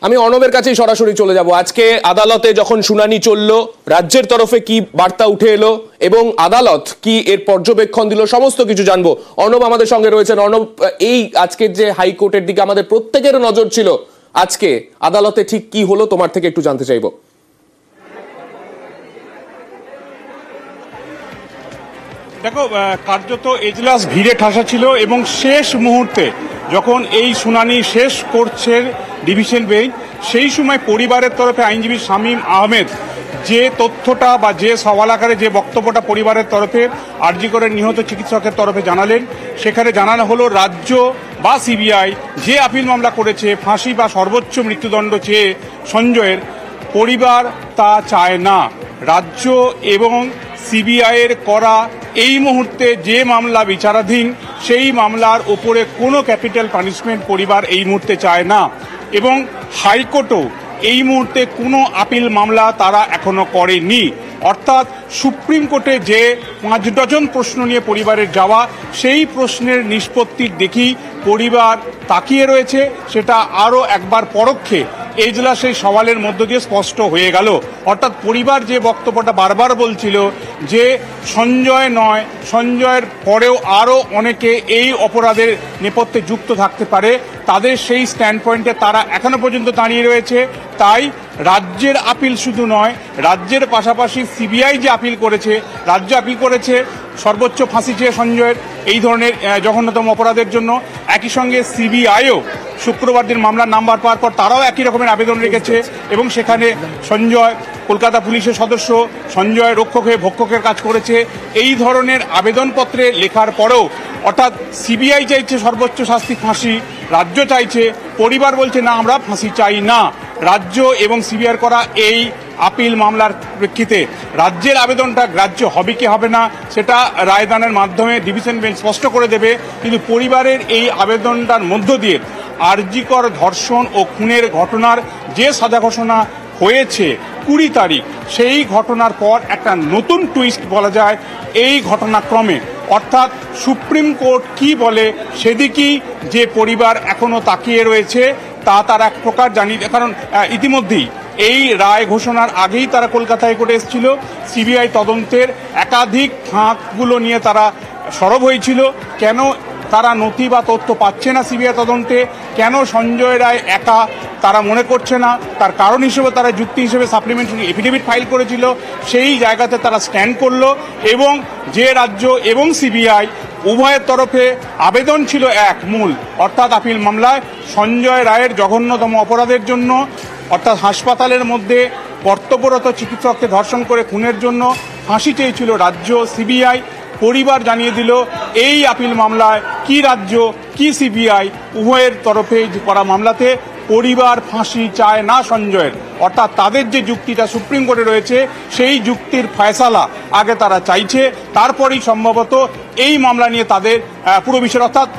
আমি অর্ণবের কাছেই সরাসরি চলে যাব। আজকে আদালতে যখন শুনানি চললো, রাজ্যের তরফে কি বার্তা উঠে এলো এবং আদালত কি এর পর্যবেক্ষণ দিল, সমস্ত কিছু জানবো। অর্ণব আমাদের সঙ্গে রয়েছেন। অর্ণব, এই আজকের যে হাইকোর্টের দিকে আমাদের প্রত্যেকের নজর ছিল, আজকে আদালতে ঠিক কি হলো তোমার থেকে একটু জানতে চাইবো। দেখো, কার্যত এজলাস ভিড়ে ঠাসা ছিল এবং শেষ মুহূর্তে যখন এই শুনানি শেষ করছে ডিভিশন বেঞ্চ, সেই সময় পরিবারের তরফে আইনজীবী শামীম আহমেদ যে তথ্যটা বা যে সওয়াল আকারে যে বক্তব্যটা পরিবারের তরফে আরজি করে নিহত চিকিৎসকের তরফে জানালেন, সেখানে জানানো হলো রাজ্য বা সিবিআই যে আপিল মামলা করেছে ফাঁসি বা সর্বোচ্চ মৃত্যুদণ্ড চেয়ে সঞ্জয়ের, পরিবার তা চায় না। রাজ্য এবং সিবিআইয়ের করা এই মুহূর্তে যে মামলা বিচারাধীন, সেই মামলার উপরে কোনো ক্যাপিটাল পানিশমেন্ট পরিবার এই মুহূর্তে চায় না এবং হাইকোর্টও এই মুহূর্তে কোনো আপিল মামলা তারা এখনো করেনি। অর্থাৎ সুপ্রিম কোর্টে যে 5 ডজন প্রশ্ন নিয়ে পরিবারের যাওয়া, সেই প্রশ্নের নিষ্পত্তির দেখি পরিবার তাকিয়ে রয়েছে, সেটা আরও একবার পরোক্ষে এজলাসের সওয়ালের মধ্য দিয়ে স্পষ্ট হয়ে গেল। অর্থাৎ পরিবার যে বক্তব্যটা বারবার বলছিল যে সঞ্জয় নয়, সঞ্জয়ের পরেও আরও অনেকে এই অপরাধের নেপথ্যে যুক্ত থাকতে পারে, তাদের সেই স্ট্যান্ড পয়েন্টে তারা এখনো পর্যন্ত দাঁড়িয়ে রয়েছে। তাই রাজ্যের আপিল শুধু নয়, রাজ্যের পাশাপাশি সিবিআই যে আপিল করেছে, রাজ্য আপিল করেছে সর্বোচ্চ ফাঁসি চেয়ে সঞ্জয়ের এই ধরনের জঘন্যতম অপরাধের জন্য, একই সঙ্গে সিবিআইও শুক্রবার দিন মামলার নাম্বার পাওয়ার পর তারাও একই রকমের আবেদন রেখেছে এবং সেখানে সঞ্জয় কলকাতা পুলিশের সদস্য, সঞ্জয় রক্ষক হয়ে ভক্ষকের কাজ করেছে, এই ধরনের আবেদনপত্রে লেখার পরেও অর্থাৎ সিবিআই চাইছে সর্বোচ্চ শাস্তি ফাঁসি, রাজ্য চাইছে, পরিবার বলছে না আমরা ফাঁসি চাই না। রাজ্য এবং সিবিআই করা এই আপিল মামলার প্রেক্ষিতে রাজ্যের আবেদনটা গ্রাহ্য হবে কি হবে না সেটা রায়দানের মাধ্যমে ডিভিশন বেঞ্চ স্পষ্ট করে দেবে। কিন্তু পরিবারের এই আবেদনটার মধ্য দিয়ে আরজিকর ধর্ষণ ও খুনের ঘটনার যে সাজা ঘোষণা হয়েছে 20 তারিখ, সেই ঘটনার পর একটা নতুন টুইস্ট বলা যায় এই ঘটনাক্রমে। অর্থাৎ সুপ্রিম কোর্ট কি বলে সেদিকেই যে পরিবার এখনো তাকিয়ে রয়েছে, তা তারা এক প্রকার জানি। কারণ ইতিমধ্যেই এই রায় ঘোষণার আগেই তারা কলকাতা হাইকোর্টে এসেছিল, সিবিআই তদন্তের একাধিক ফাঁকগুলো নিয়ে তারা সরব হয়েছিল। কেন তারা নথি বা তথ্য পাচ্ছে না সিবিআই তদন্তে, কেন সঞ্জয় রায় একা তারা মনে করছে না, তার কারণ হিসেবে তারা যুক্তি হিসেবে সাপ্লিমেন্টারি এফিডেভিট ফাইল করেছিল, সেই জায়গাতে তারা স্ট্যান্ড করলো এবং যে রাজ্য এবং সিবিআই উভয়ের তরফে আবেদন ছিল এক মূল, অর্থাৎ আপিল মামলায় সঞ্জয় রায়ের জঘন্যতম অপরাধের জন্য, অর্থাৎ হাসপাতালের মধ্যে কর্তব্যরত চিকিৎসককে ধর্ষণ করে খুনের জন্য ফাঁসি চেয়েছিল রাজ্য সিবিআই। পরিবার জানিয়ে দিল এই আপিল মামলায় কি রাজ্য কি সিবিআই উভয়ের তরফে করা মামলাতে পরিবার ফাঁসি চায় না সঞ্জয়ের। অর্থাৎ তাদের যে যুক্তিটা সুপ্রিম কোর্টে রয়েছে, সেই যুক্তির ফয়সালা আগে তারা চাইছে, তারপরেই সম্ভবত এই মামলা নিয়ে তাদের পুরো বিষয়, অর্থাৎ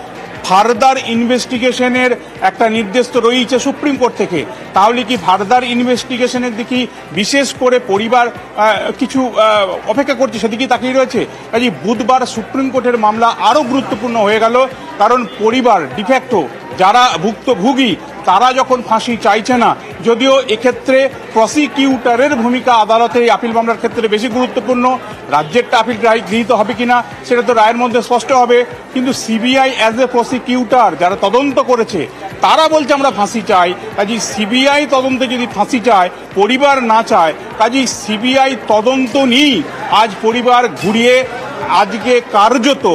ফার্দার ইনভেস্টিগেশনের একটা নির্দেশ তো রয়েছে সুপ্রিম কোর্ট থেকে। তাহলে কি ফার্দার ইনভেস্টিগেশনের দিকে বিশেষ করে পরিবার কিছু অপেক্ষা করছে, সেদিকেই তাকিয়ে রয়েছে। কাজে বুধবার সুপ্রিম কোর্টের মামলা আরও গুরুত্বপূর্ণ হয়ে গেল, কারণ পরিবার ডিফ্যাক্টো যারা ভুক্তভোগী তারা যখন ফাঁসি চাইছে না, যদিও এক্ষেত্রে প্রসিকিউটরের ভূমিকা আদালতে এই আপিল মামলার ক্ষেত্রে বেশি গুরুত্বপূর্ণ, রাজ্যেরটা আপিল গৃহীত হবে কিনা সেটা তো রায়ের মধ্যে স্পষ্ট হবে, কিন্তু সিবিআই অ্যাজ এ প্রসিকিউটর যারা তদন্ত করেছে তারা বলছে আমরা ফাঁসি চাই। কাজেই সিবিআই তদন্তে যদি ফাঁসি চায়, পরিবার না চায়, কাজেই সিবিআই তদন্ত নিয়েই আজ পরিবার ঘুরিয়ে আজকে কার্যত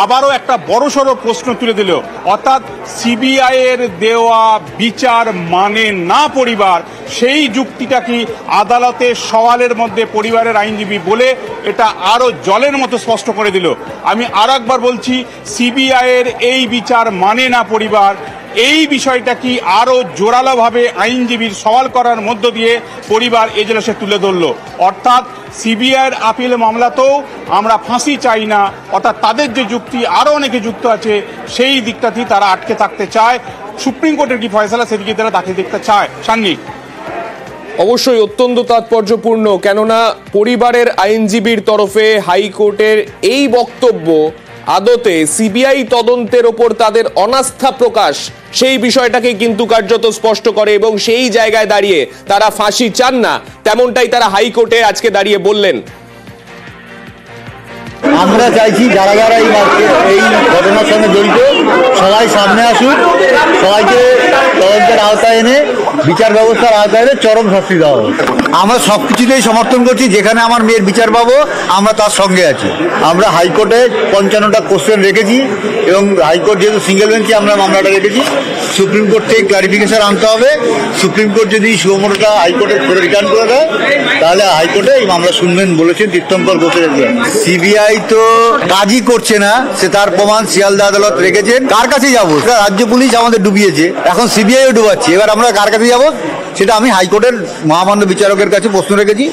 আবারও একটা বড়সড় প্রশ্ন তুলে দিল। অর্থাৎ সিবিআই এর দেওয়া বিচার মানে না পরিবার, সেই যুক্তিটা কি আদালতের সওয়ালের মধ্যে পরিবারের আইনজীবী বলে এটা আরও জলের মতো স্পষ্ট করে দিল। আমি আর একবার বলছি, সিবিআই এর এই বিচার মানে না পরিবার, এই বিষয়টা কি আরও জোরালোভাবে আইনজীবীর সওয়াল করার মধ্য দিয়ে পরিবার এজলাসে তুলে ধরল। অর্থাৎ সিবিআইয়ের আপিল মামলাতেও আমরা ফাঁসি চাই না, অর্থাৎ তাদের যে যুক্তি আরও অনেকে যুক্ত আছে সেই দিকটাতেই তারা আটকে থাকতে চায়। সুপ্রিম কোর্টের কি ফয়সালা সেদিকে তারা তাকিয়ে দেখতে চায়। সান্নিক, অবশ্যই অত্যন্ত তাৎপর্যপূর্ণ, কেননা পরিবারের আইনজীবীর তরফে হাইকোর্টের এই বক্তব্য আদতে সিবিআই তদন্তের ওপর তাদের অনাস্থা প্রকাশ, সেই বিষয়টাকে কিন্তু কার্যত স্পষ্ট করে এবং সেই জায়গায় দাঁড়িয়ে তারা ফাঁসি চান না, তেমনটাই তারা হাইকোর্টে আজকে দাঁড়িয়ে বললেন। আমরা চাইছি যারা যারা এই ঘটনার সঙ্গে জড়িত সবাই সামনে আসুক, সবাইকে তদন্তের আওতায় এনে বিচার ব্যবস্থার আওতায় এনে চরম শাস্তি দেওয়া হোক। আমরা সব কিছুতেই সমর্থন করছি, যেখানে আমার মেয়ের বিচার পাবো আমরা তার সঙ্গে আছি। আমরা হাইকোর্টে 55টা কোশ্চেন রেখেছি এবং হাইকোর্ট যেহেতু সিঙ্গেল বেঞ্চে আমরা মামলাটা রেখেছি, সুপ্রিম কোর্ট থেকে ক্লারিফিকেশন আনতে হবে। সুপ্রিম কোর্ট যদি সুমোটোটা হাইকোর্টে করে রিটার্ন করে দেয় তাহলে হাইকোর্টে এই মামলা শুনবেন বলেছেন তীর্থঙ্কর ঘোষের। সিবিআই তো কাজই করছে না, সে তার প্রমাণ শিয়ালদা আদালত রেখেছেন। কার কাছে যাবো? রাজ্য পুলিশ আমাদের ডুবিয়েছে, এখন সিবিআইও ডুবাচ্ছে, এবার আমরা কার কাছে যাবো সেটা আমি হাইকোর্টের মহামান্য বিচারকের কাছে প্রশ্ন রেখেছি।